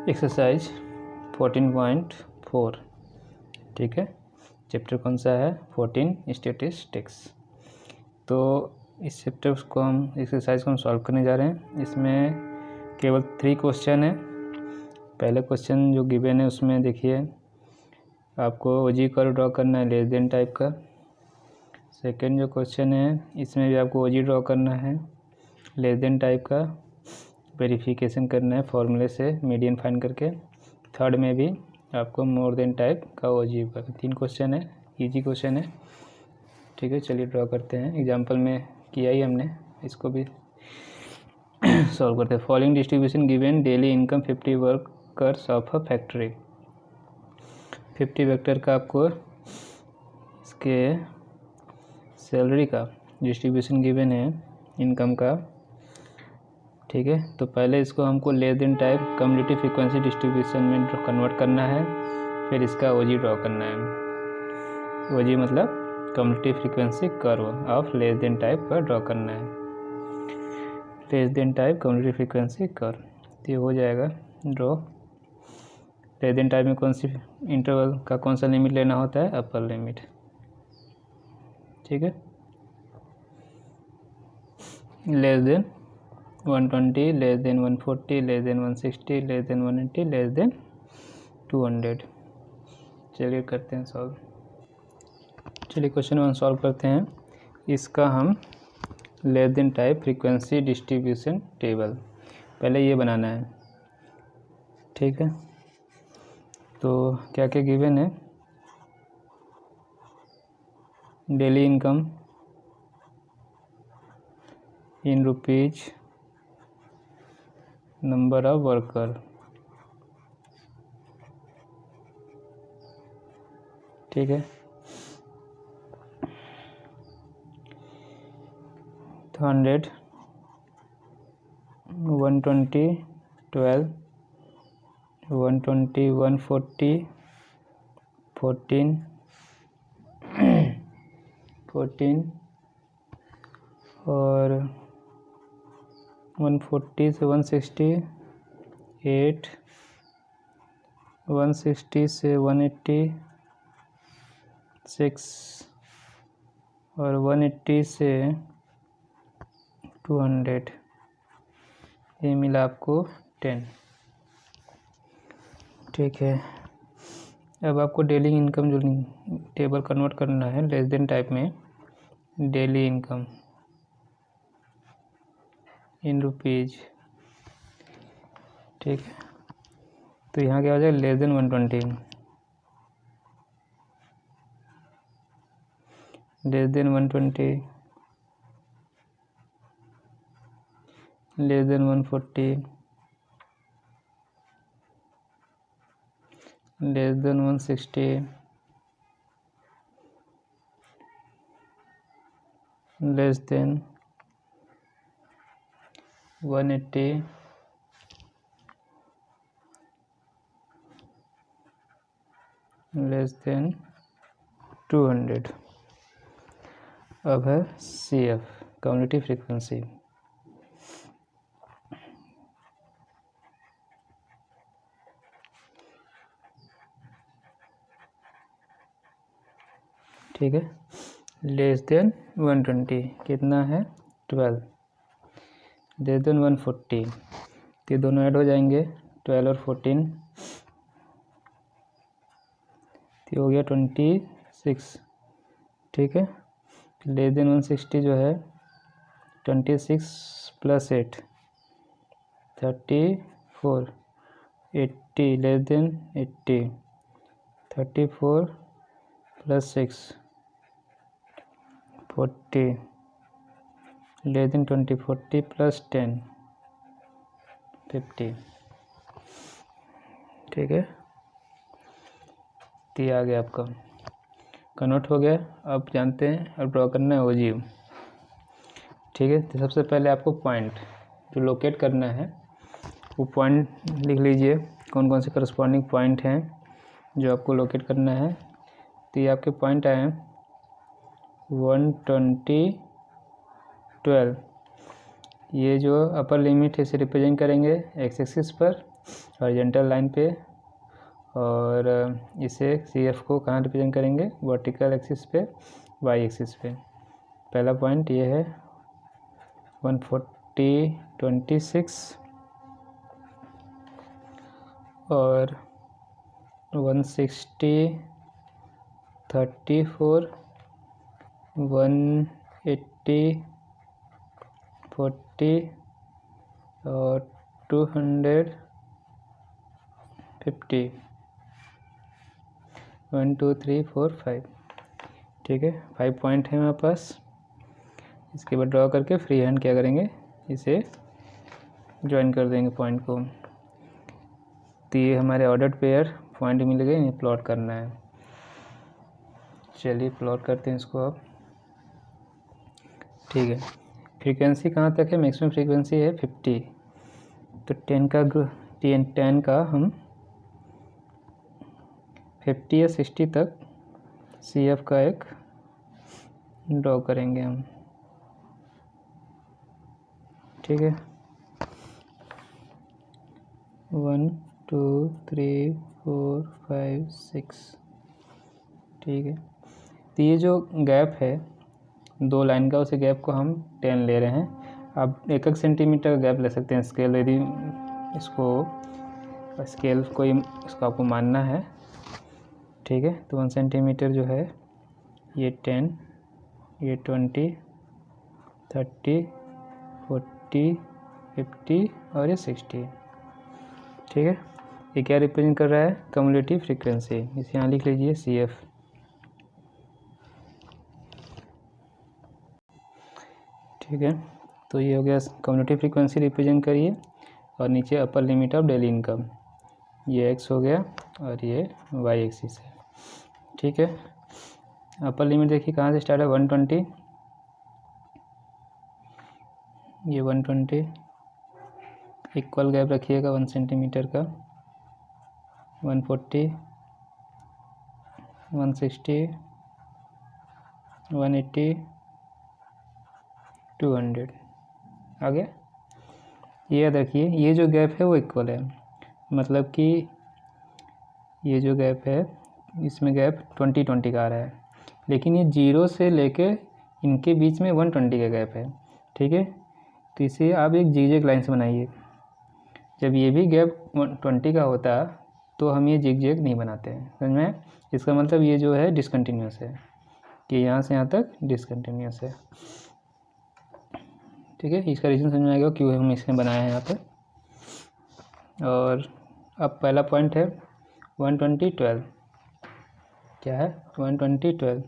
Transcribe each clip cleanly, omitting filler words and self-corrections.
Exercise 14.4, ठीक है। Chapter कौन सा है? 14 स्टैटिस्टिक्स। तो इस चैप्टर को हम एक्सरसाइज को हम सॉल्व करने जा रहे हैं। इसमें केवल 3 क्वेश्चन है। पहले क्वेश्चन जो गिवन है उसमें देखिए आपको ओजी कर्व ड्रॉ करना है लेस देन टाइप का। सेकंड जो क्वेश्चन है इसमें भी आपको ओजी ड्रॉ करना है लेस देन टाइप का, वेरिफिकेशन करना है फॉर्मूले से मीडियन फाइंड करके। थर्ड में भी आपको मोर देन टाइप का ओजी पर। 3 क्वेश्चन है, इजी क्वेश्चन है, ठीक है। चलिए ड्रॉ करते हैं। एग्जांपल में किया ही हमने, इसको भी सॉल्व करते हैं। Following distribution given daily income 50 workers of a factory. 50 vector का आपको इसके सैलरी का डिस्ट्रीब्यूशन गिवन है इनकम का, ठीक है। तो पहले इसको हमको less than type cumulative frequency distribution में कन्वर्ट करना है, फिर इसका ओजी ड्रॉ करना है। ओजी मतलब cumulative frequency curve of less than type पर ड्रॉ करना है। Less than type cumulative frequency curve, तो ये हो जाएगा ड्रॉ। लेस देन टाइप में कौन सी इंटरवल का कौन सा लिमिट लेना होता है? अपर लिमिट, ठीक है। Less than 120, less than 140, less than 160, less than 180, less than 200। चलिए करते हैं सॉल्व। चलिए क्वेश्चन 1 सॉल्व करते हैं। इसका हम less than type frequency distribution table पहले ये बनाना है, ठीक है। तो क्या क्या गिवन है? Daily income in rupees, number of worker, ठीक है। 100, 120, 12, 120, 140, 14, 14 और 140 से 160, 8, 160 से 180, 6 और 180 से 200, ये मिला आपको 10, ठीक है। अब आपको डेली इनकम जो टेबल कन्वर्ट करना है लेस देन टाइप में, डेली इनकम इन रुपीज, ठीक है। तो यहाँ क्या हो जाएगा? Less than 120, less than 120, less than 140, less than 160, less than 180, less than 200। अब है CF कम्युलेटिव फ्रीक्वेंसी, ठीक है। लेस देन 120 कितना है? 12, लेस देन 140, तो ये दोनों ऐड हो जाएंगे 12 और 14, तो हो गया 26, ठीक है। लेस देन 160 जो है 26 plus 8 34, 80, less than 80, 34 plus 6 40, less than 20, 40 plus 10 50, ठीक है। तो ये आ गया आपका कन्वर्ट हो गया। अब जानते हैं अब ड्रॉ करना है ओजी, ठीक है। तो सबसे पहले आपको पॉइंट जो लोकेट करना है वो पॉइंट लिख लीजिए, कौन कौन से करस्पॉन्डिंग पॉइंट हैं जो आपको लोकेट करना है। तो ये आपके पॉइंट आए 120, 12, ये जो अपर लिमिट है इसे रिप्रेजेंट करेंगे एक्स एक्सिस पर, हॉरिजॉन्टल लाइन पे, और इसे CF को कहाँ रिप्रेजेंट करेंगे, वर्टिकल एक्सिस पे, वाई एक्सिस पे। पहला पॉइंट ये है 140.26 और 160.34, 180.40 और 250, 1 2 3 4 5। ठीक है, 5 पॉइंट है हमारे पास। इसके बाद ड्रॉ करके फ्री हैंड क्या करेंगे, इसे ज्वाइन कर देंगे पॉइंट को। तो ये हमारे ऑर्डर्ड पेयर पॉइंट मिल गए, इन्हें प्लॉट करना है। चलिए प्लॉट करते हैं इसको अब। ठीक है, फ्रीक्वेंसी कहाँ तक है, मैक्सिमम फ्रीक्वेंसी है 50। तो 10 का हम 50 या 60 तक CF का एक ड्रॉ करेंगे हम। ठीक है, 1 2 3 4 5 6। ठीक है, तो ये जो गैप है 2 लाइन का, उसी गैप को हम 10 ले रहे हैं। आप 1 सेंटीमीटर का गैप ले सकते हैं स्केल, यदि इसको स्केल कोई इसको आपको मानना है। ठीक है, तो 1 सेंटीमीटर जो है ये 10, ये 20, 30, 40, 50 और ये 60। ठीक है, ये क्या रिप्रेजेंट कर रहा है, कम्युलेटिव फ्रीक्वेंसी। इसे यहाँ लिख लीजिए CF। ठीक है, तो ये हो गया कम्युलेटिव फ्रीक्वेंसी रिप्रेजेंट करिए, और नीचे upper limit of daily income, ये x हो गया और ये y एक्सिस है। ठीक है, अपर लिमिट देखिए कहाँ से स्टार्ट है, 120, ये 120, इक्वल गैप रखिएगा 1 सेंटीमीटर का, 140, 160, 180, 200। आ गया। ये याद रखिए, ये जो गैप है वो इक्वल है, मतलब कि ये जो गैप है इसमें गैप 20-20 का आ रहा है, लेकिन ये 0 से लेके इनके बीच में 120 का गैप है। ठीक है, तो इसे आप एक जिगजैग लाइन से बनाइए। जब ये भी गैप 20 का होता तो हम ये जिगजैग नहीं बनाते हैं, समझ में। इसका मतलब ये जो है डिसकंटिन्यूस है, कि यहाँ से यहाँ तक डिसकंटिन्यूस है। ठीक है, इसका रीज़न समझ में आएगा क्यों हम इसने बनाया है यहाँ पे। और अब पहला पॉइंट है 120-12, क्या है 120-12,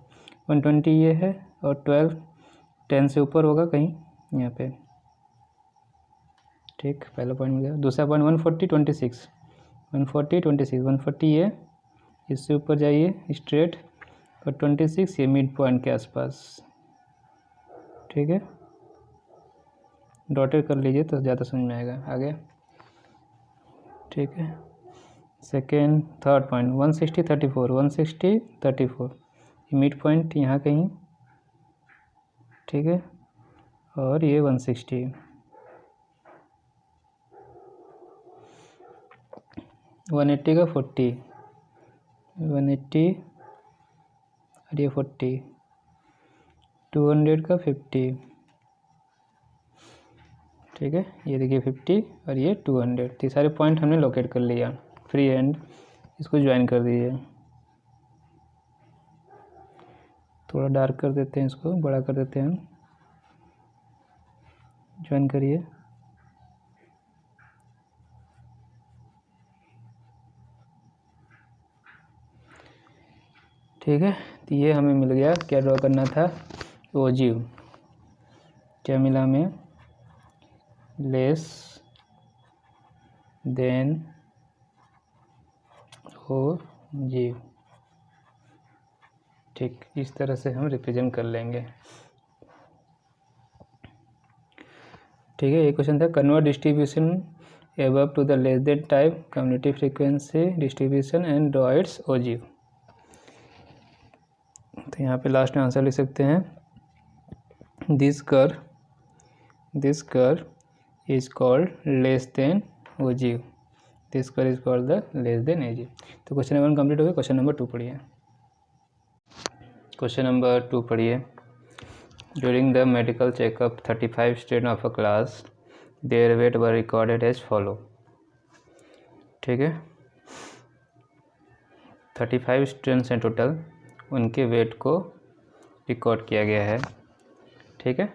120 ये है और 12 10 से ऊपर होगा कहीं यहाँ पे। ठीक, पहला पॉइंट मिल गया। दूसरा पॉइंट 140-26, 140-26, 140 ये, इससे ऊपर जाइए स्ट्रेट, और 26 ये मिड पॉइंट के आसपास। ठीक है, डॉटेड कर लीजिए तो ज़्यादा समझ में आएगा। आगे ठीक है, second third point 160-34, 160-34 mid point यहाँ कहीं। ठीक है, और ये 160, 180 का 40, 180 और ये 40, 200 का 50। ठीक है, ये देखिए 50 और ये 200। तो सारे पॉइंट हमने लोकेट कर लिया। फ्री हैंड इसको ज्वाइन कर दीजिए। थोड़ा डार्क कर देते हैं, इसको बड़ा कर देते हैं, ज्वाइन करिए। ठीक है, तो ये हमें मिल गया। क्या ड्रॉ करना था, ओजिव। क्या मिला हमें, लेस देन ओजिव। ठीक, इस तरह से हम रिप्रेजेंट कर लेंगे। ठीक है, ये क्वेश्चन था convert distribution above to the less than type community frequency distribution and draw its ogive। तो यहाँ पे लास्ट में आंसर लिख सकते हैं, this curve is called less than ogive. T square is called the less than age. तो question number 1 complete हो गया। क्वेश्चन नंबर 2 पढ़िए। क्वेश्चन नंबर 2 पढ़िए। During the medical checkup 35 student of a class their weight were recorded as follow. ठीक है, 35 students हैं total, उनके wait को रिकॉर्ड किया गया है। ठीक है,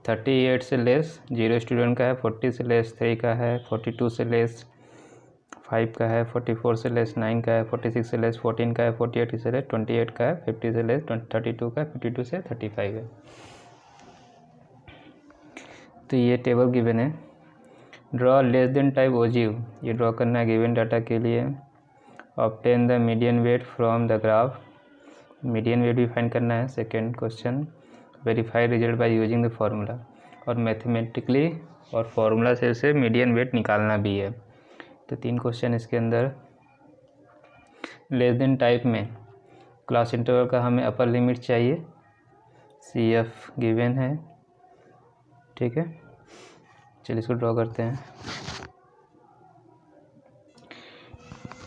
38 से लेस 0 स्टूडेंट का है, 40 से लेस 3 का है, 42 से लेस 5 का है, 44 से लेस 9 का है, 46 से लेस 14 का है, 48 से लेस 28 का है, 50 से लेस 32 का है, 52 से 35 है। तो ये टेबल गिवन है। Draw less than type ogive, ये ड्रॉ करना है गिवन डाटा के लिए। Obtain the median weight from the graph, median weight भी फाइंड करना है। Second question, verify result by using the formula, और मैथमेटिकली और फार्मूला से उसे मीडियन वेट निकालना भी है। तो 3 क्वेश्चन इसके अंदर। लेस देन टाइप में क्लास इंटरवल का हमें अपर लिमिट चाहिए, CF गिवन है। ठीक है, चलिए इसको ड्रॉ करते हैं।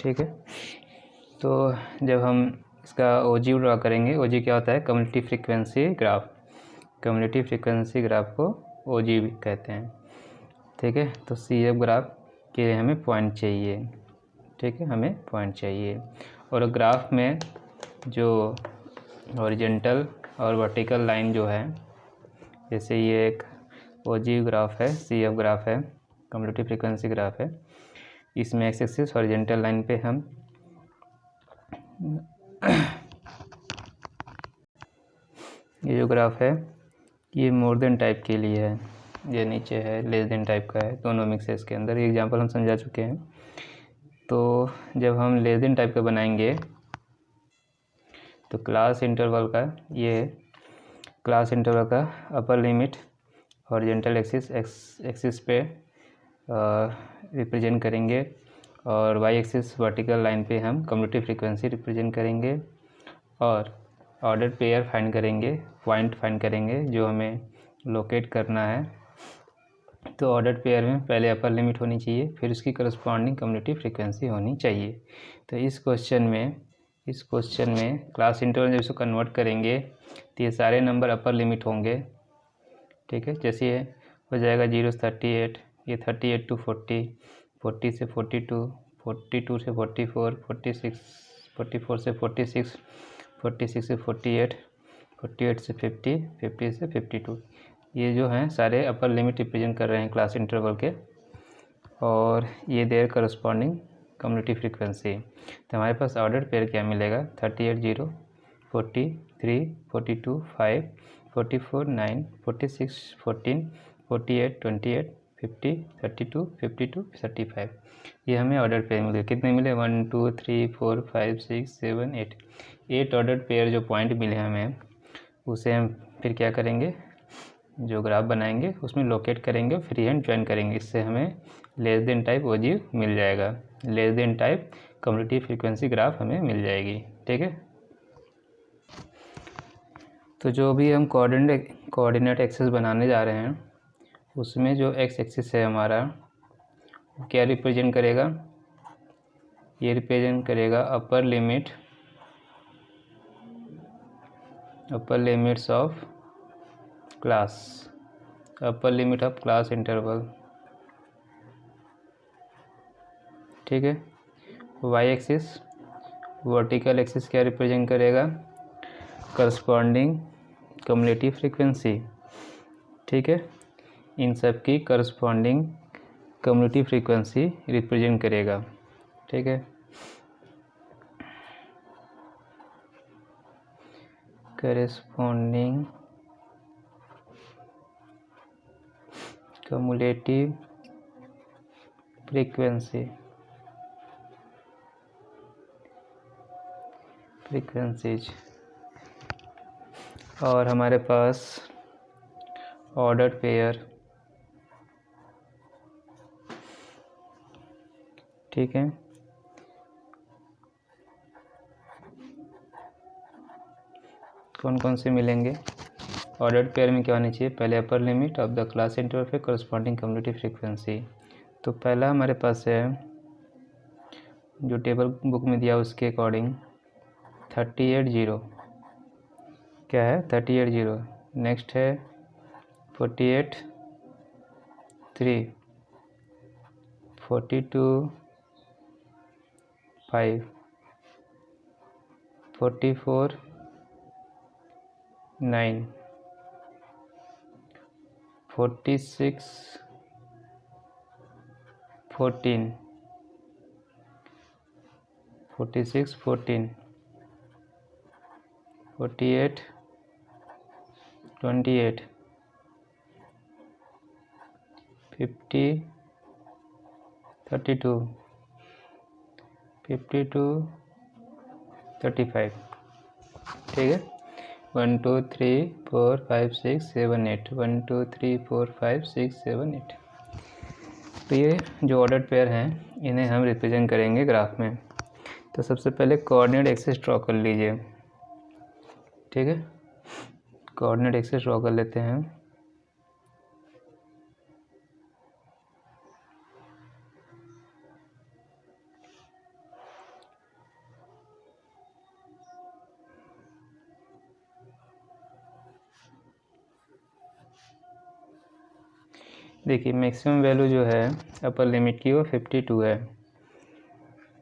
ठीक है, तो जब हम इसका OG ड्रॉ करेंगे, OG क्या होता है? Community frequency graph. Community frequency graph को OG भी कहते हैं। ठीक है, तो CF ग्राफ के लिए हमें पॉइंट चाहिए। ठीक है, हमें पॉइंट चाहिए। और ग्राफ में जो हॉरिजॉन्टल और वर्टिकल लाइन जो है, जैसे ये एक OG ग्राफ है, CF ग्राफ है, कम्युनिटी फ्रीक्वेंसी ग्राफ है। इसमें एक्स एक्सिस हॉरिजॉन्टल लाइन पे हम ये जो ग्राफ है ये मोर देन टाइप के लिए है, ये नीचे है लेस देन टाइप का है। दोनों मिक्स है इसके अंदर, एग्जांपल हम समझा चुके हैं। तो जब हम लेस देन टाइप का बनाएंगे तो क्लास इंटरवल का ये क्लास इंटरवल का अपर लिमिट हॉरिजॉन्टल एक्सिस पे रिप्रेजेंट करेंगे, और वाई एक्सिस वर्टिकल लाइन पे हम कम्युनिटी फ्रीक्वेंसी रिप्रेजेंट करेंगे, और ऑर्डर पेयर फाइंड करेंगे, पॉइंट फाइंड करेंगे जो हमें लोकेट करना है। तो ऑर्डर पेयर में पहले अपर लिमिट होनी चाहिए, फिर उसकी करस्पॉन्डिंग कम्युनिटी फ्रीक्वेंसी होनी चाहिए। तो इस क्वेश्चन में क्लास इंटरवल जब इसको कन्वर्ट करेंगे तो ये सारे नंबर अपर लिमिट होंगे। ठीक है, जैसे ये हो जाएगा 0 से 38, ये 38 to 40, 40 से 42, 42 से 44, 46, 44 से 46, 46 से 48, 48 से 50, 50 से 52। ये जो हैं सारे अपर लिमिट रिप्रेजेंट कर रहे हैं क्लास इंटरवल के, और ये देयर करस्पॉन्डिंग कम्युनिटी फ्रीक्वेंसी। तो हमारे पास ऑर्डर पेयर क्या मिलेगा? 38 0, 43 42 5, 44 9, 46 14, 48 28, 50 32, 52 35। ये हमें ऑर्डर पेयर मिले। कितने मिले? 1 2 3 4 5 6 7 8। 8 ऑर्डर पेयर जो पॉइंट मिले हमें, उसे हम फिर क्या करेंगे, जो ग्राफ बनाएंगे उसमें लोकेट करेंगे, फ्री हैंड ज्वाइन करेंगे। इससे हमें लेस देन टाइप OG मिल जाएगा, less than type community frequency graph हमें मिल जाएगी। ठीक है, तो जो भी हम कोऑर्डिनेट एक्सिस बनाने जा रहे हैं उसमें जो एक्स एक्सिस है हमारा, वो क्या रिप्रेजेंट करेगा? ये रिप्रेजेंट करेगा अपर limits of class, upper limit of class interval. ठीक है, वाई एक्सिस वर्टिकल एक्सिस क्या रिप्रेजेंट करेगा? Corresponding community frequency. ठीक है, इन सब की करस्पॉन्डिंग कम्युनिटी फ्रीक्वेंसी रिप्रेजेंट करेगा। ठीक है, करस्पॉन्डिंग कम्युलेटिव फ्रीक्वेंसीज। और हमारे पास ऑर्डर पेयर। ठीक है, कौन कौन से मिलेंगे? ऑर्डर पेयर में क्या होनी चाहिए? पहले upper limit of the class interval पे करस्पॉन्डिंग कम्युनिटी फ्रीक्वेंसी। तो पहला हमारे पास है जो टेबल बुक में दिया उसके अकॉर्डिंग 38 0 क्या है 38 0। नेक्स्ट है 48 3, 42 5, 44 9, 46 14, 46 14, 48 28, 50 32, 52 35। ठीक है 1 2 3 4 5 6 7 8 1 2 3 4 5 6 7 8। तो ये जो ऑर्डर्ड पेयर हैं इन्हें हम रिप्रेजेंट करेंगे ग्राफ में। तो सबसे पहले कोऑर्डिनेट एक्सिस ड्रॉ कर लीजिए। ठीक है कोऑर्डिनेट एक्सिस ड्रॉ कर लेते हैं। देखिए मैक्सिमम वैल्यू जो है अपर लिमिट की वो 52 है।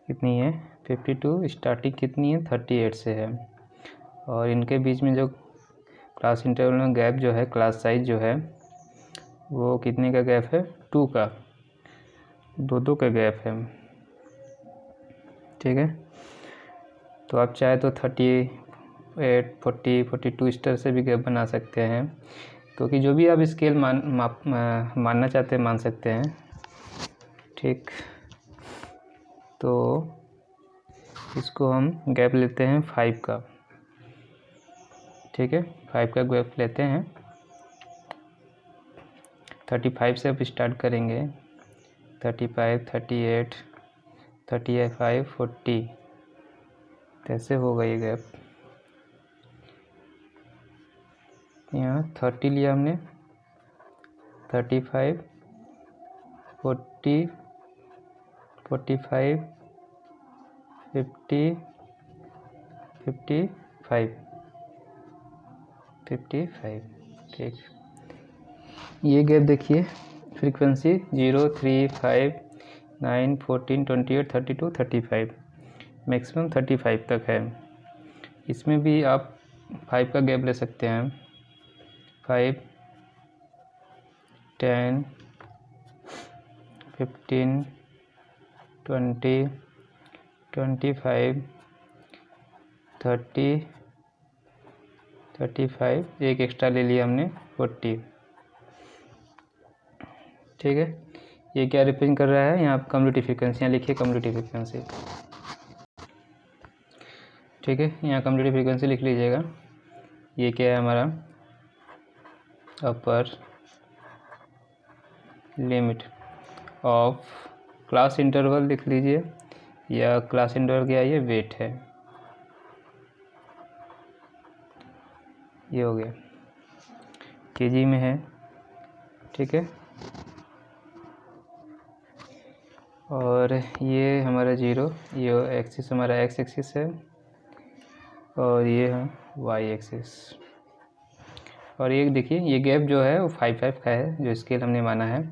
कितनी है 52। स्टार्टिंग कितनी है 38 से है। और इनके बीच में जो क्लास इंटरवल में गैप जो है क्लास साइज जो है वो कितने का गैप है 2 का, 2 का गैप है। ठीक है तो आप चाहे तो 38 40 42 इस तरह से भी गैप बना सकते हैं, क्योंकि जो भी आप स्केल मानना चाहते हैं मान सकते हैं। ठीक तो इसको हम गैप लेते हैं 5 का। ठीक है 5 का गैप लेते हैं। 35 से अब स्टार्ट करेंगे 35 38 35 40 कैसे होगा ये गैप। यहाँ 30 लिया हमने 35 40 45 50 55। ठीक ये गैप देखिए फ्रीक्वेंसी 0 3 5 9 14 28 32 35 मैक्सिमम 35 तक है। इसमें भी आप 5 का गैप ले सकते हैं 5 10 15 20 25 30 35 एक एक्स्ट्रा ले लिया हमने 40। ठीक है ये क्या रिप्रेजेंट कर रहा है यहाँ कम्युलेटिव फ्रीक्वेंसी, यहाँ लिखिए कम्युलेटिव फ्रीक्वेंसी। ठीक है यहाँ कम्युलेटिव फ्रीक्वेंसी लिख लीजिएगा। ये क्या है हमारा upper limit of class interval लिख लीजिए, या क्लास इंटरवल क्या है ये वेट है। ये हो गया केजी में है। ठीक है और ये हमारा 0, ये एक्सिस हमारा एक्स एक्सिस है और ये है वाई एक्सिस। और ये देखिए ये गैप जो है वो 5 का है जो स्केल हमने माना है,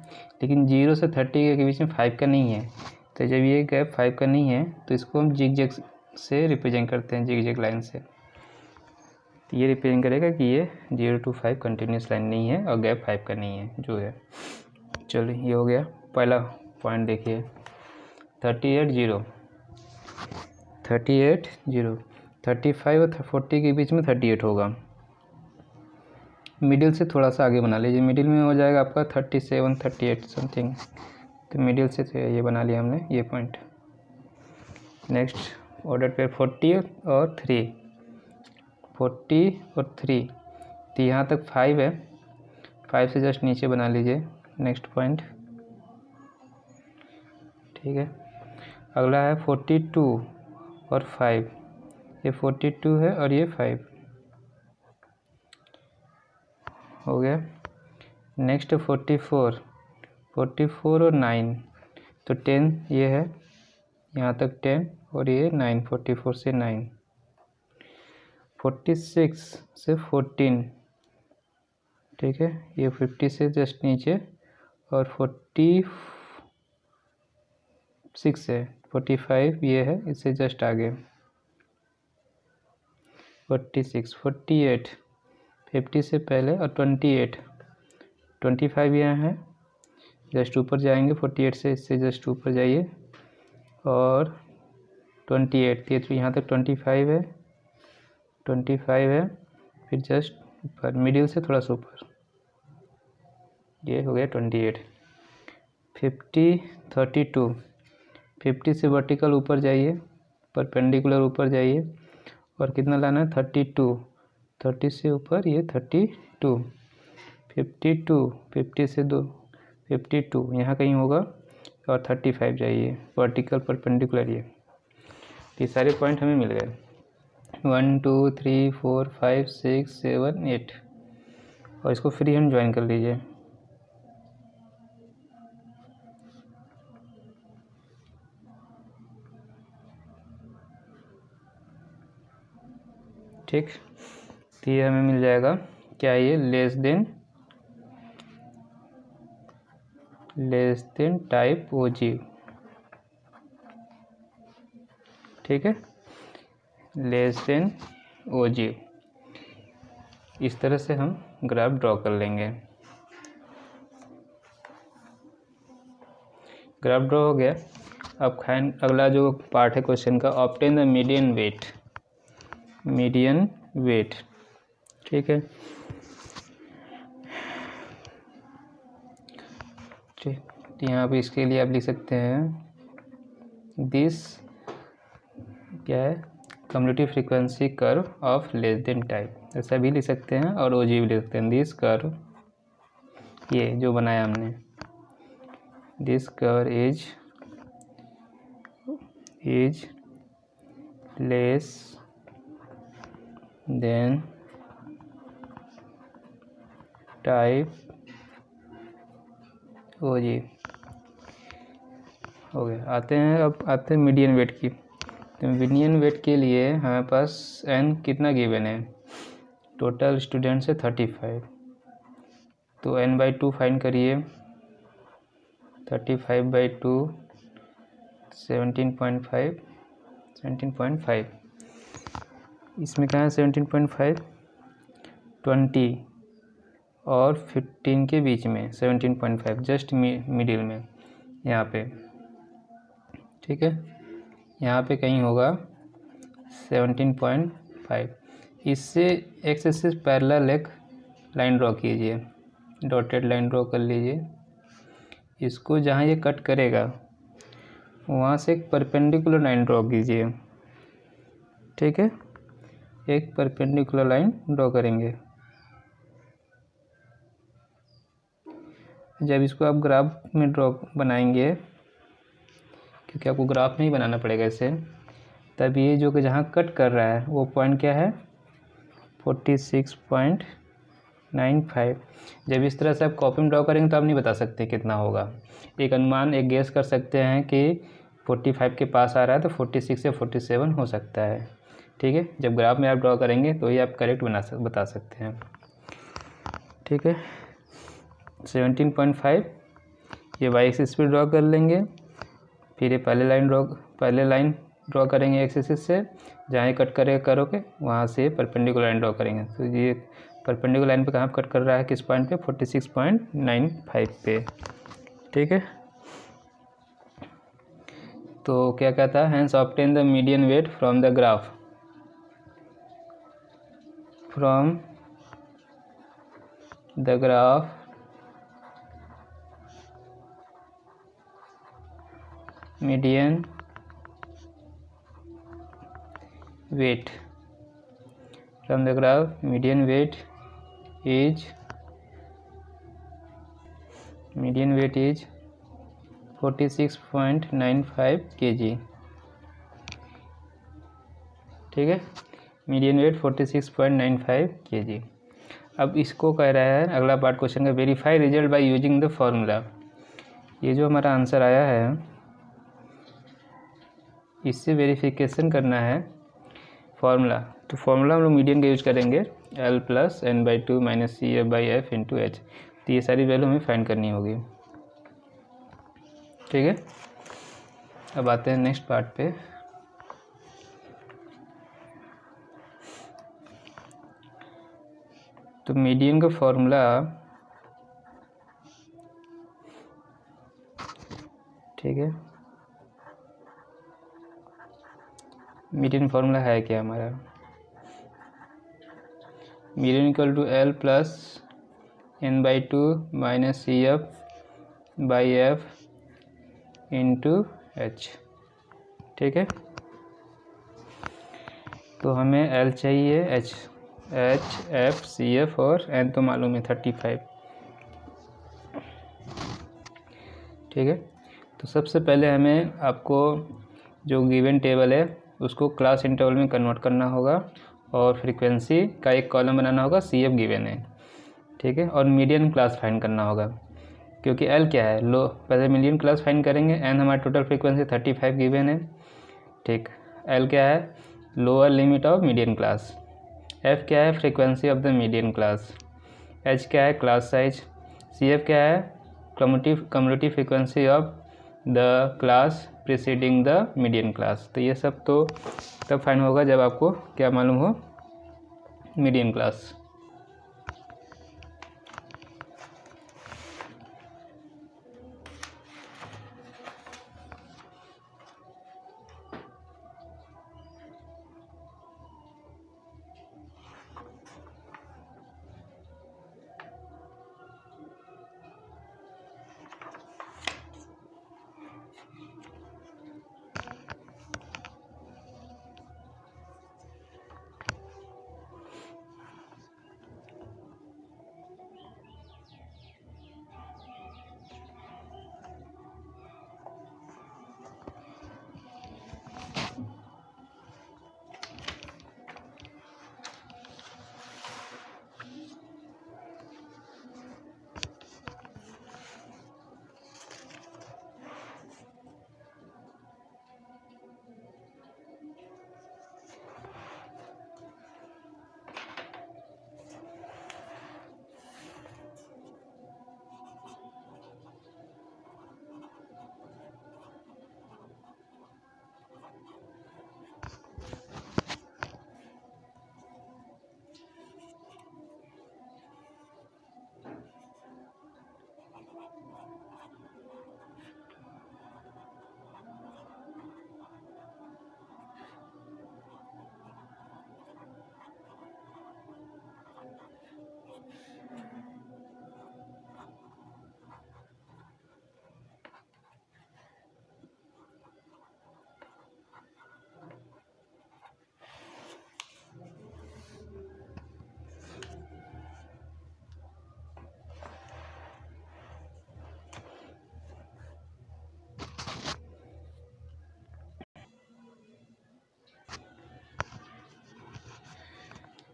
लेकिन 0 से 30 के बीच में 5 का नहीं है। तो जब ये गैप 5 का नहीं है तो इसको हम जिग जैग से रिप्रेजेंट करते हैं, जिग जैग लाइन से। तो ये रिप्रेजेंट करेगा कि ये 0 to 5 कंटिन्यूस लाइन नहीं है और गैप 5 का नहीं है जो है। चलिए ये हो गया पहला पॉइंट। देखिए 38 0 35 और 40 के बीच में 38 होगा। मिडिल से थोड़ा सा आगे बना लीजिए, मिडिल में हो जाएगा आपका 37 38 समथिंग। तो मिडिल से ये बना लिया हमने ये पॉइंट। नेक्स्ट ऑर्डर पे 40 और 3 तो यहाँ तक 5 है, 5 से जस्ट नीचे बना लीजिए नेक्स्ट पॉइंट। ठीक है अगला है 42 और 5, ये 42 है और ये 5 हो गया। नेक्स्ट 44 और 9 तो 10 ये है यहाँ तक 10 और ये 9, 44 से 9, 46 से 14, ठीक है, ये 50 से जस्ट नीचे, और 46 है, 45 ये है, इससे जस्ट आगे, 46, 48, 50 से पहले, और 28, 25 यहाँ है, जस्ट ऊपर जाएंगे 48 से, इससे जस्ट ऊपर जाइए, और 28, ये तो यहाँ तक 25 है, 25 है, फिर जस्ट ऊपर मिडिल से थोड़ा सा ऊपर, ये हो गया 28, 50, 32, 50 से वर्टिकल ऊपर जाइए, परपेंडिकुलर ऊपर जाइए, और कितना लाना है 32, 30 से ऊपर ये 32, 52, 50 से 2, 52 यहाँ कहीं होगा, और 35 जाइए वर्टिकल परपेंडिकुलर, ये सारे पॉइंट हमें मिल गए, 1 2 3 4 5 6 7 8, और इसको फ्री हैंड ज्वाइन कर लीजिए। ठीक, तो ये हमें मिल जाएगा क्या, ये लेस देन टाइप ओजीव, ठीक है, लेस देन ओजीव। इस तरह से हम ग्राफ ड्रॉ कर लेंगे। ग्राफ ड्रॉ हो गया। अब अगला जो पार्ट है क्वेश्चन का, ऑब्टेन द मीडियन वेट, ठीक है, ठीक, तो यहाँ पे इसके लिए आप लिख सकते हैं दिस क्या है, cumulative frequency curve of less than type, ऐसा भी लिख सकते हैं, और ओजी भी लिख सकते हैं। दिस कर्व, ये जो बनाया हमने, this curve is less than type ogive हो गया। आते हैं मीडियन वेट की। तो मीडियन वेट के लिए हमारे पास n कितना गिवन है, टोटल स्टूडेंट्स है 35, तो n/2 फाइंड करिए, 35/2 17.5, इसमें कहाँ है 17.5, 20 और 15 के बीच में 17.5, जस्ट मिडिल में यहाँ पे, ठीक है, यहाँ पे कहीं होगा 17.5। इससे एक्स एक्सिस पैरेलल एक लाइन ड्रॉ कीजिए, डॉटेड लाइन ड्रॉ कर लीजिए। इसको जहाँ ये कट करेगा वहाँ से एक परपेंडिकुलर लाइन ड्रॉ कीजिए, ठीक है, एक परपेंडिकुलर लाइन ड्रॉ करेंगे। जब इसको आप ग्राफ में ड्रॉ बनाएंगे, क्योंकि आपको ग्राफ में ही बनाना पड़ेगा इसे, तब ये जो कि जहाँ कट कर रहा है वो पॉइंट क्या है 46.95। जब इस तरह से आप कॉपी में ड्रॉ करेंगे तो आप नहीं बता सकते कितना होगा, एक अनुमान, एक गेस कर सकते हैं कि 45 के पास आ रहा है तो 46 या 47 हो सकता है, ठीक है। जब ग्राफ में आप ड्रॉ करेंगे तो ही आप करेक्ट बता सकते हैं, ठीक है। 17.5 ये वाई एक्सिस पे ड्रॉ कर लेंगे, फिर ये पहले लाइन ड्रॉ करेंगे एक्स एक्सिस से, जहाँ ये कट करोगे वहाँ से परपेंडिकुलर लाइन ड्रॉ करेंगे। तो ये परपेंडिकुलर लाइन पे कहाँ कट कर रहा है, किस पॉइंट पे 46.95 पे, ठीक है। तो क्या कहता है, hence obtain the median weight from the graph, median weight from the graph, median weight is 46.95 kg, ठीक है, मीडियन वेट 46.95 kg। अब इसको कह रहा है अगला पार्ट क्वेश्चन का, verify result by using the formula. ये जो हमारा आंसर आया है इससे वेरिफिकेशन करना है फार्मूला। तो फार्मूला हम लोग मीडियन का यूज करेंगे L plus n/2 minus CF/F into H। तो ये सारी वैल्यू हमें फाइंड करनी होगी। ठीक है, अब आते हैं नेक्स्ट पार्ट पे। तो मीडियन का फॉर्मूला, ठीक है, मीडियन फार्मूला है क्या हमारा, median equal to L plus n/2 minus CF/F into H। ठीक है, तो हमें L चाहिए, H, F, CF और N तो मालूम है 35। ठीक है, तो सबसे पहले हमें आपको जो गिवन टेबल है उसको क्लास इंटरवल में कन्वर्ट करना होगा और फ्रीक्वेंसी का एक कॉलम बनाना होगा, CF गिवन है। ठीक है, और मीडियन क्लास फाइंड करना होगा, क्योंकि L क्या है, लो पहले मीडियन क्लास फाइंड करेंगे। N हमारा टोटल फ्रीक्वेंसी 35 गिवन है। ठीक, L क्या है, lower limit of median class. F क्या है, frequency of the median class. H क्या है, क्लास साइज। CF क्या है, cumulative frequency of the class preceding the median class. तो ये सब तो तब फाइंड होगा जब आपको क्या मालूम हो, मीडियन क्लास।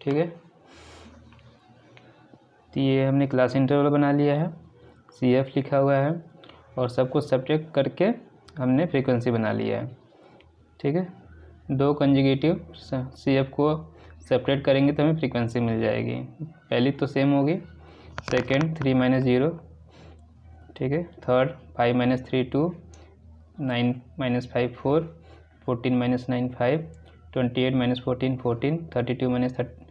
ठीक है, तो ये हमने क्लास इंटरवल बना लिया है, CF लिखा हुआ है और सबको सब्ट्रैक्ट करके हमने फ्रीक्वेंसी बना लिया है। ठीक है, दो कंजुगेटिव CF को सेपरेट करेंगे तो हमें फ्रीक्वेंसी मिल जाएगी। पहली तो सेम होगी, सेकेंड 3 - 0, ठीक है, थर्ड 5 - 3 2, 9 - 5 4, 14 - 9 5, 28 - 14 14, 32 -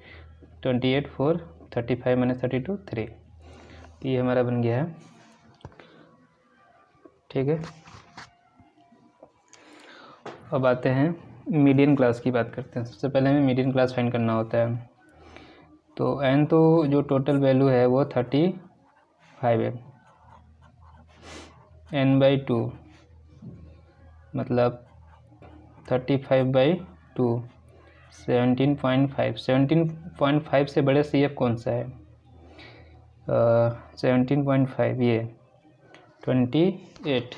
28 4, 35 - 32 3। ये हमारा बन गया है। ठीक है, अब आते हैं मीडियन क्लास की बात करते हैं। सबसे पहले हमें मीडियन क्लास फाइंड करना होता है। तो n तो जो टोटल वैल्यू है वो 35 है, n/2 मतलब 35/2 17.5। 17.5 से बड़े CF कौन सा है, 17.5 ये 28।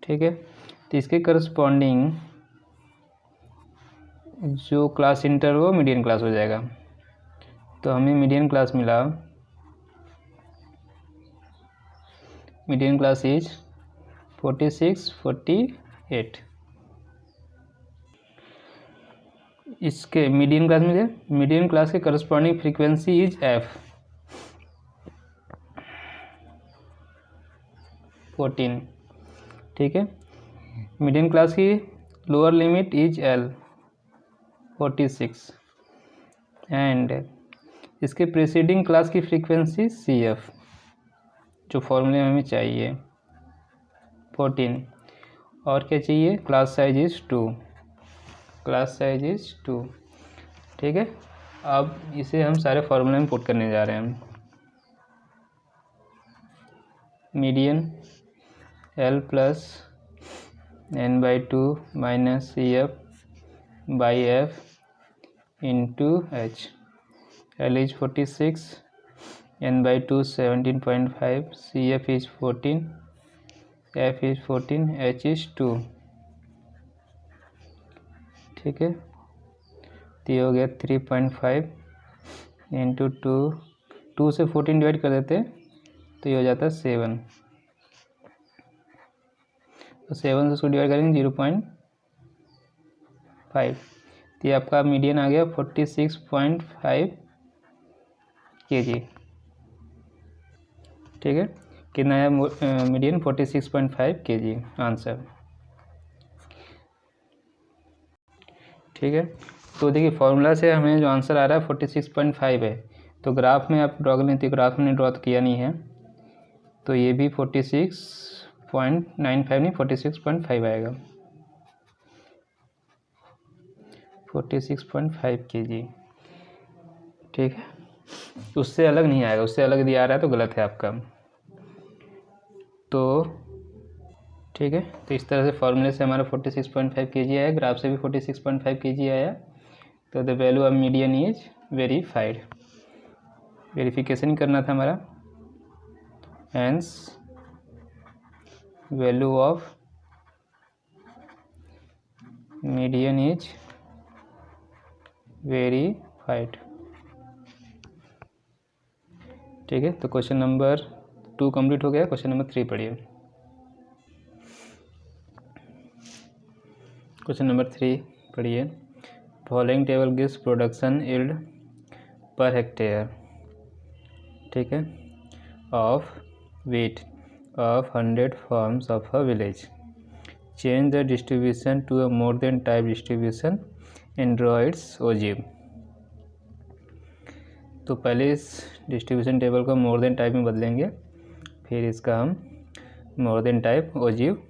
ठीक है, तो इसके करस्पॉन्डिंग जो क्लास इंटर वो मीडियन क्लास हो जाएगा। तो हमें मीडियन क्लास मिला, मीडियन क्लास इज 46 48। इसके मीडियन क्लास के करस्पॉन्डिंग फ्रीक्वेंसी इज एफ 14, ठीक है। मीडियन क्लास की lower limit is L 46 and इसके प्रीसीडिंग क्लास की फ्रीक्वेंसी सी एफ जो फॉर्मूले में हमें चाहिए 14, और क्या चाहिए, क्लास साइज इज 2, ठीक है। अब इसे हम सारे फॉर्मूले में पुट करने जा रहे हैं। Median L plus n/2 minus C F by F into H. L is 46, n/2 17.5, C F is 14, F is 14, H is 2, ठीक है। तो ये हो गया 3.5 इंटू 2 से 14 डिवाइड कर देते तो ये हो जाता है 7, तो 7 से उसको डिवाइड करेंगे 0.5, तो ये आपका मीडियन आ गया 46.5 kg, ठीक है। कितना है मीडियन 46.5 kg आंसर, ठीक है। तो देखिए फॉर्मूला से हमें जो आंसर आ रहा है 46.5 है, तो ग्राफ में आप ड्रॉ कर लेते, ग्राफ में ड्रॉ तो किया नहीं है, तो ये भी 46.95 नहीं 46.5 आएगा, 46.5 kg, ठीक है। उससे अलग नहीं आएगा, उससे अलग दिया आ रहा है तो गलत है आपका, तो ठीक है। तो इस तरह से फॉर्मूले से हमारा 46.5 kg आया, ग्राफ से भी 46.5 kg आया, तो the value of median is verified. Verification करना था हमारा, hence value of median is verified, ठीक है। तो क्वेश्चन नंबर 2 कंप्लीट हो गया। क्वेश्चन नंबर 3 पढ़िए। क्वेश्चन नंबर 3 पढ़िए। Following table gives production yield per hectare, ठीक है, of wheat of 100 farms of a village. Change the distribution to a more than type distribution and draw its ogive. तो पहले इस distribution table को more than type में बदलेंगे, फिर इसका हम मोर देन टाइप ओजिव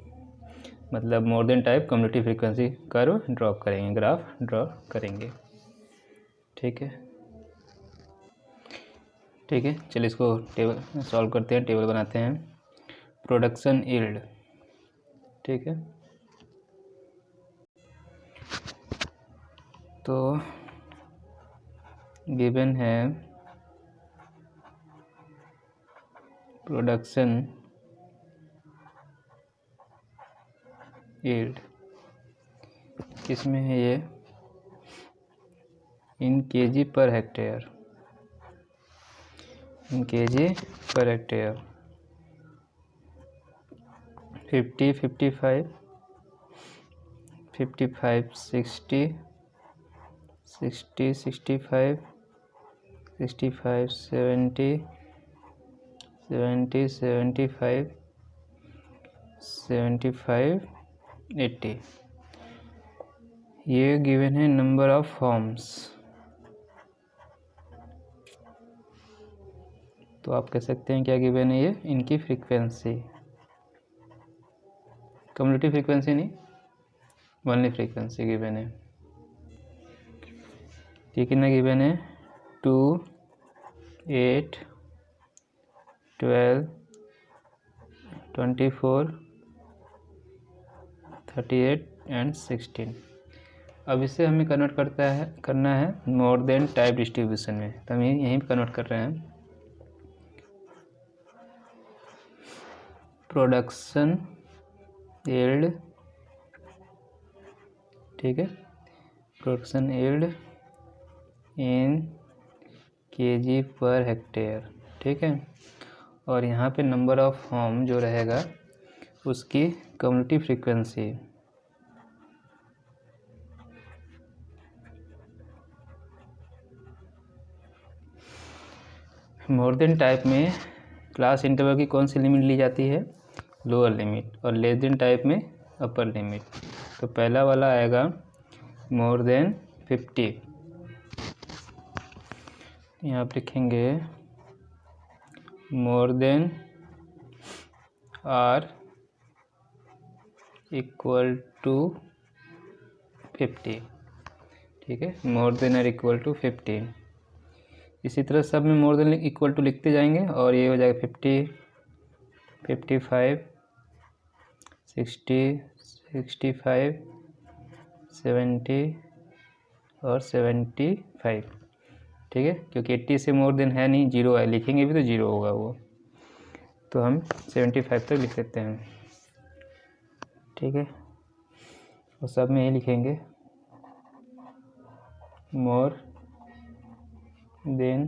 मतलब more than type community frequency curve draw करेंगे, ग्राफ ड्रॉ करेंगे, ठीक है। ठीक है, चलिए इसको टेबल सॉल्व करते हैं, टेबल बनाते हैं। प्रोडक्शन यील्ड, ठीक है, तो गिवन है प्रोडक्शन यील्ड, किसमें है ये, इन केजी पर हेक्टेयर, इन केजी पर हेक्टेयर, 50, 55, 55, 60, 60, 65, 65, 70, 70, 75, 75, 80, ये गिवन है नंबर ऑफ फॉर्म्स। तो आप कह सकते हैं क्या गिवन है ये, इनकी फ्रीक्वेंसी, कम्युनिटी फ्रीक्वेंसी नहीं, ओनली फ्रीक्वेंसी गिवन है। ये कितना गिवन है, 2, 8, 12, 24, 38 एंड 16। अब इसे हमें कन्वर्ट करना है मोर देन टाइप डिस्ट्रीब्यूशन में, तो हम यहीं पर कन्वर्ट कर रहे हैं। प्रोडक्शन यील्ड, ठीक है, production yield in KG per hectare, ठीक है, और यहाँ पे नंबर ऑफ फॉर्म जो रहेगा उसकी community frequency, more than type में क्लास इंटरवल की कौन सी लिमिट ली जाती है? Lower limit. और लेस देन टाइप में अपर लिमिट। तो पहला वाला आएगा मोर देन 50। यहाँ पर लिखेंगे more than or equal to 50। ठीक है, more than or equal to 50। इसी तरह सब में मोर देन इक्वल टू लिखते जाएंगे और ये हो जाएगा 50, 55, 60, 65, 70 और 75। ठीक है, क्योंकि 80 से मोर देन है नहीं, 0 है, लिखेंगे भी तो 0 होगा वो, तो हम 75 तक लिख लेते हैं। ठीक है, और सब में ये लिखेंगे मोर देन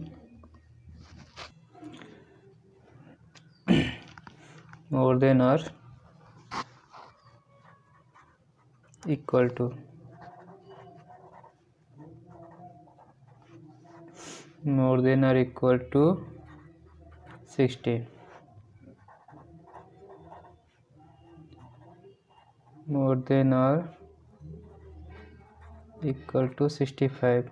और इक्वल टू मोर देन और इक्वल टू 60, मोर देन और इक्वल टू 65,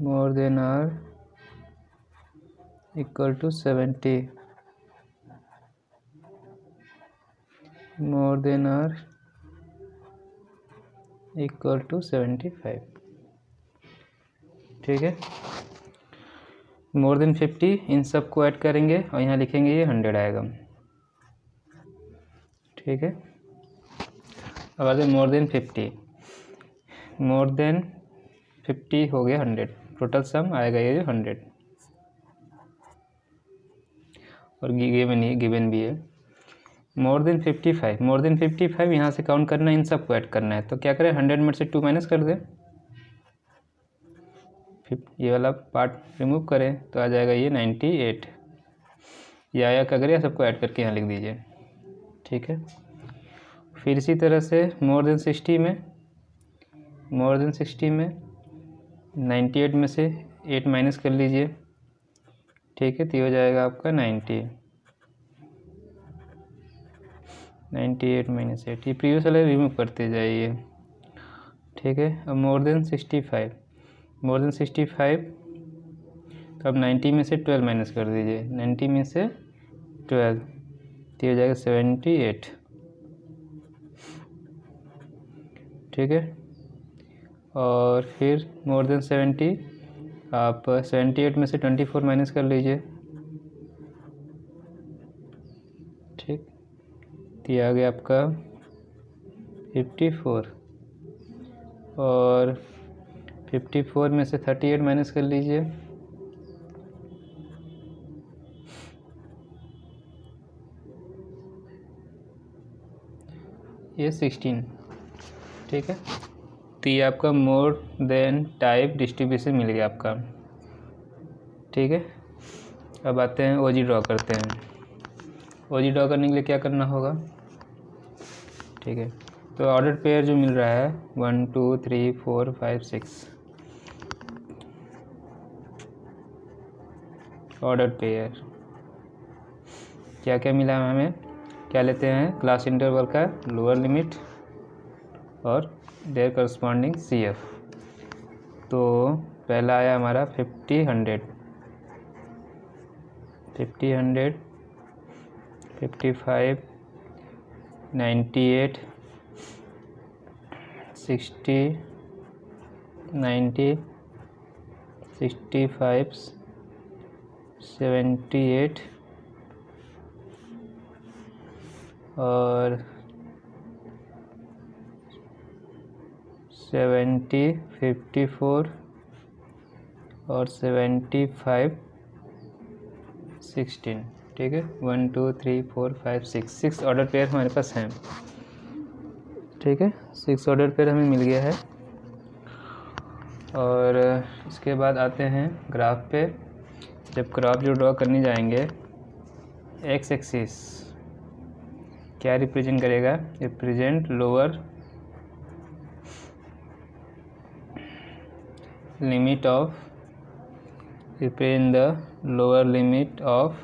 मोर देन और इक्वल टू 70, मोर देन और इक्वल टू 75। ठीक है, मोर देन 50 इन सब को ऐड करेंगे और यहाँ लिखेंगे ये 100 आएगा। ठीक है, अब आते मोर देन 50। मोर देन 50 हो गया 100, टोटल सम आएगा ये 100 और गिवन भी है। मोर देन 55, मोर देन 55 यहाँ से काउंट करना है, इन सब को ऐड करना है। तो क्या करें, 100 में से 2 माइनस कर दें, ये वाला पार्ट रिमूव करें तो आ जाएगा ये 98। ये आया क्या करें, सबको ऐड करके यहाँ लिख दीजिए। ठीक है, फिर इसी तरह से मोर देन 60 में 98 में से 8 माइनस कर लीजिए। ठीक है, तो ये हो जाएगा आपका 98 माइनस 8, ये प्रीवियस वाले रिमूव करते जाइए। ठीक है, अब मोर देन 65 तो अब 90 में से 12 माइनस कर दीजिए, 90 में से 12 तो हो जाएगा 78। ठीक है, और फिर मोर देन 70 आप 78 में से 24 माइनस कर लीजिए। ठीक, तो ये आ गया आपका 54 और 54 में से 38 माइनस कर लीजिए। ये 16। ठीक है, तो ये आपका मोर देन टाइप डिस्ट्रीब्यूशन मिल गया आपका। ठीक है, अब आते हैं ओजी ड्रॉ करते हैं। ओजी ड्रॉ करने के लिए क्या करना होगा? ठीक है, तो ऑर्डर पेयर जो मिल रहा है 1 2 3 4 5 6 ऑर्डर पेयर क्या क्या मिला हमें? क्या लेते हैं? क्लास इंटरवल का लोअर लिमिट और देयर करस्पॉन्डिंग CF। तो पहला आया हमारा 50 100 55 98 60 90 65 78 और 70 54 और 75 16। ठीक है, 1 2 3 4 5 6 ऑर्डर पेयर हमारे पास हैं। ठीक है, 6 ऑर्डर पेयर हमें मिल गया है। और इसके बाद आते हैं ग्राफ पे। जब ग्राफ जो ड्रॉ करने जाएंगे, एक्स एक्सिस क्या रिप्रेजेंट करेगा? Represent lower limit of represent the lower limit of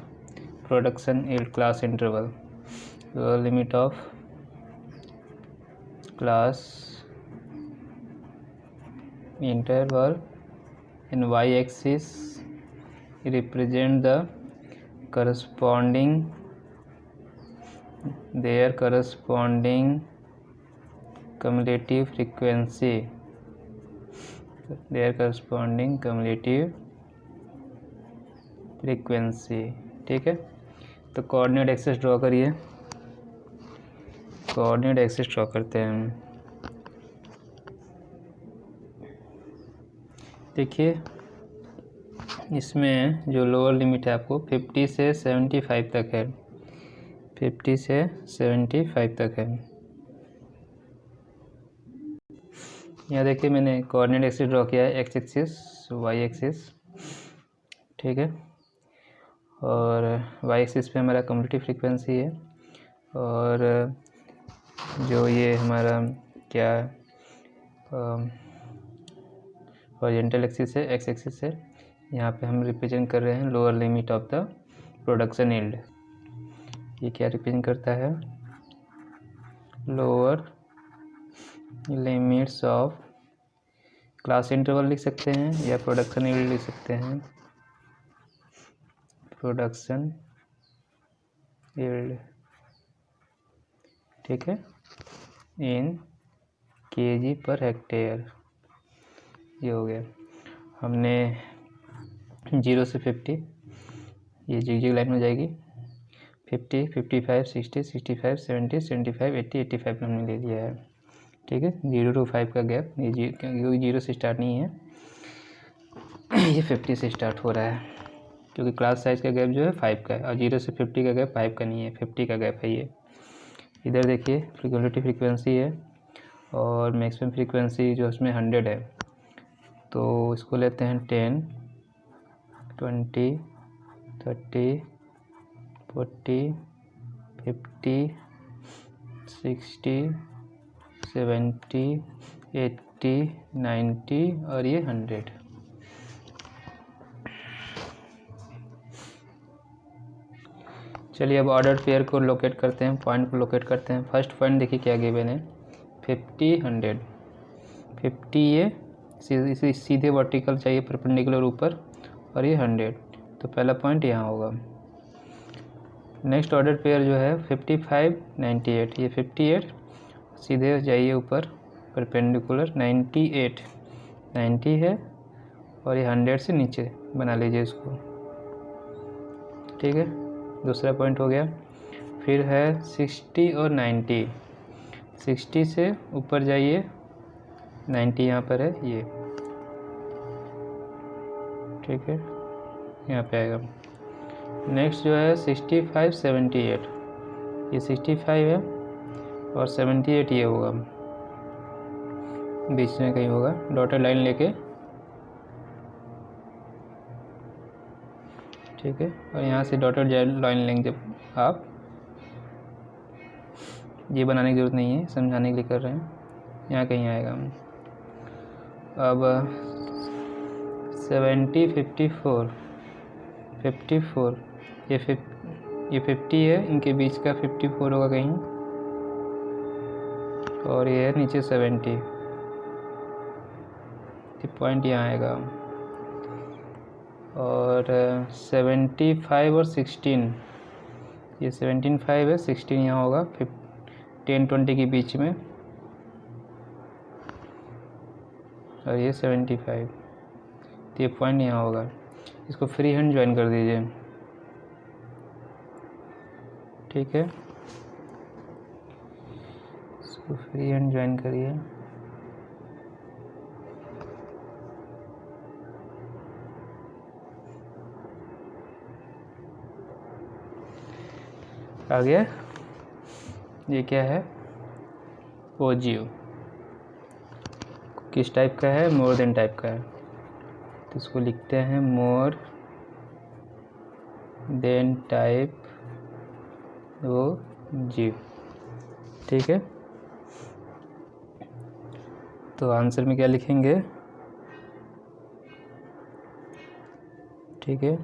production yield class interval. Lower limit of class interval in y-axis represent the corresponding cumulative frequency. ठीक है, तो कोऑर्डिनेट एक्सिस ड्रॉ करिए। Coordinate axis draw करते हैं हम। देखिए इसमें जो लोअर लिमिट है आपको 50 से 75 तक है, 50 से 75 तक है। यहाँ देखिए मैंने कोऑर्डिनेट एक्सिस ड्रॉ किया है, एक्स एक्सिस, वाई एक्सिस, ठीक है। और वाई एक्सिस पे हमारा कम्युलेटिव फ्रीक्वेंसी है, और जो ये हमारा क्या हॉरिजॉन्टल एक्सिस है, एक्स एक्सिस है, यहाँ पे हम रिप्रेजेंट कर रहे हैं lower limit of the production yield. ये क्या रिप्रेजेंट करता है? Lower limits of class interval लिख सकते हैं या प्रोडक्शन यील्ड लिख सकते हैं, प्रोडक्शन यील्ड, ठीक है, इन केजी पर हेक्टेयर। ये हो गया। हमने 0 से 50, ये जिग लाइन में जाएगी, 50, 55, 60, 65, 70, 75, 80, 85 हमने ले लिया है, ठीक है। 0 to 5 का गैप, ये क्योंकि 0 से स्टार्ट नहीं है, ये 50 से स्टार्ट हो रहा है, क्योंकि क्लास साइज का गैप जो है 5 का है, और 0 से 50 का गैप 5 का नहीं है, 50 का गैप है ये। इधर देखिए क्यूमुलेटिव फ्रीक्वेंसी है और मैक्सिमम फ्रीक्वेंसी जो उसमें 100 है, तो इसको लेते हैं 10, 20, 30, 40, 50, 60, 70, 80, 90 और ये 100। चलिए अब ऑर्डर पेयर को लोकेट करते हैं, पॉइंट को लोकेट करते हैं। फर्स्ट पॉइंट देखिए क्या गिवन है, 50, 100। 50 ये सीधे वर्टिकल चाहिए परपेंडिकुलर ऊपर, और ये 100, तो पहला पॉइंट यहाँ होगा। नेक्स्ट ऑर्डर पेयर जो है 55, 98, ये 58 सीधे जाइए ऊपर परपेंडिकुलर, 98, 90 है, और ये 100 से नीचे बना लीजिए इसको, ठीक है। दूसरा पॉइंट हो गया। फिर है 60 और 90, 60 से ऊपर जाइए, 90 यहाँ पर है ये, ठीक है, यहाँ पे आएगा। नेक्स्ट जो है 65, 78, ये 65 है और 78 ये होगा, बीच में कहीं होगा, डॉटेड लाइन लेके, ठीक है। और यहाँ से डॉटेड लाइन लेंगे जब आप, ये बनाने की ज़रूरत नहीं है, समझाने के लिए कर रहे हैं, यहाँ कहीं आएगा। अब 70, 54, 54, ये 50 है, इनके बीच का 54 होगा कहीं, और ये है नीचे 70, ये पॉइंट यहाँ आएगा। और 75 और 16, ये 75 है, 16 यहाँ होगा, 10, 20 के बीच में, और ये 75, तो ये पॉइंट यहाँ होगा। इसको फ्री हैंड ज्वाइन कर दीजिए, ठीक है, इसको फ्री हैंड ज्वाइन करिए। आ गया। ये क्या है, ओजीओ, किस टाइप का है, मोर देन टाइप का है, तो इसको लिखते हैं मोर देन टाइप ओजीओ, ठीक है। तो आंसर में क्या लिखेंगे, ठीक है।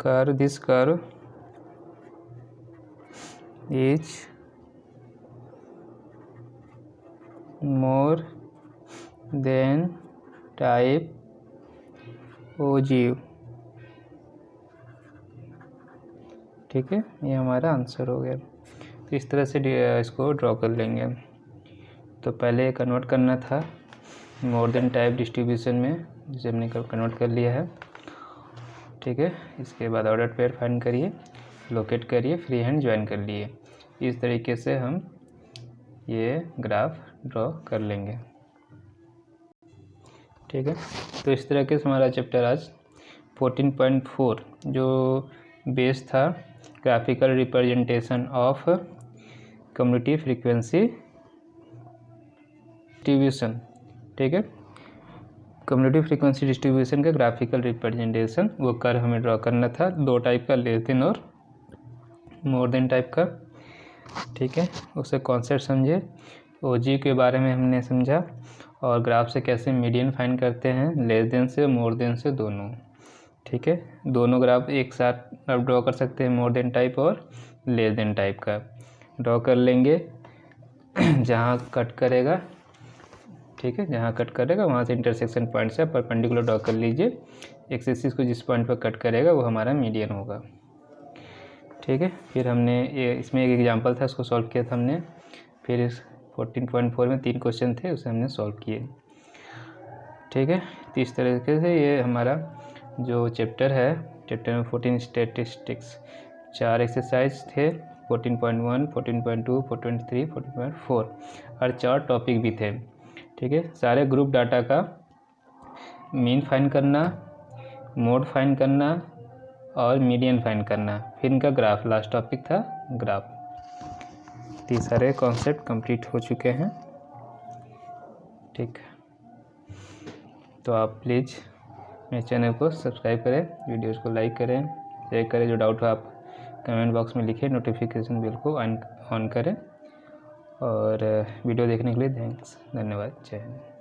Curve, this curve is more than type ogive. ठीक है, ये हमारा आंसर हो गया। तो इस तरह से इसको ड्रॉ कर लेंगे। तो पहले कन्वर्ट करना था मोर देन टाइप डिस्ट्रीब्यूशन में, जिसे हमने कन्वर्ट कर लिया है। ठीक है, इसके बाद ऑर्डर पेयर फाइंड करिए, लोकेट करिए, फ्री हैंड ज्वाइन कर लिए। इस तरीके से हम ये ग्राफ ड्रॉ कर लेंगे। ठीक है, तो इस तरह के हमारा चैप्टर आज 14.4 जो बेस था graphical representation of community frequency distribution. ठीक है, कम्युनिटी फ्रीक्वेंसी डिस्ट्रीब्यूशन का ग्राफिकल रिप्रेजेंटेशन वो कर्व हमें ड्रॉ करना था, 2 टाइप का, लेस देन और मोर देन टाइप का। ठीक है, उससे कॉन्सेप्ट समझे, ओजी के बारे में हमने समझा, और ग्राफ से कैसे मीडियन फाइंड करते हैं, लेस देन से, मोर देन से, दोनों। ठीक है, दोनों ग्राफ एक साथ आप ड्रॉ कर सकते हैं, मोर देन टाइप और लेस देन टाइप का ड्रॉ कर लेंगे। जहाँ कट करेगा, ठीक है, जहाँ कट करेगा वहाँ से इंटरसेक्शन पॉइंट से परपेंडिकुलर ड्रॉ कर लीजिए। एक्स एक्सिस को जिस पॉइंट पर कट करेगा वो हमारा मीडियन होगा। ठीक है, फिर हमने ये इसमें एक एग्जांपल था, उसको सॉल्व किया था हमने। फिर इस 14.4 में 3 क्वेश्चन थे, उसे हमने सॉल्व किए। ठीक है, तो इस तरीके से ये हमारा जो चैप्टर है, चैप्टर में 14 स्टैटिस्टिक्स, 4 एक्सरसाइज थे, 14.1, 14.2, 14.3, 14.4 और 4 टॉपिक भी थे। ठीक है, सारे ग्रुप डाटा का मीन फाइंड करना, मोड फाइंड करना और मीडियन फाइंड करना, फिर इनका ग्राफ, लास्ट टॉपिक था ग्राफ। ये सारे कॉन्सेप्ट कंप्लीट हो चुके हैं। ठीक, तो आप प्लीज़ मेरे चैनल को सब्सक्राइब करें, वीडियोज़ को लाइक करें, शेयर करें। जो डाउट हो आप कमेंट बॉक्स में लिखें, नोटिफिकेशन बिल को ऑन करें। और वीडियो देखने के लिए थैंक्स, धन्यवाद, जय हिंद।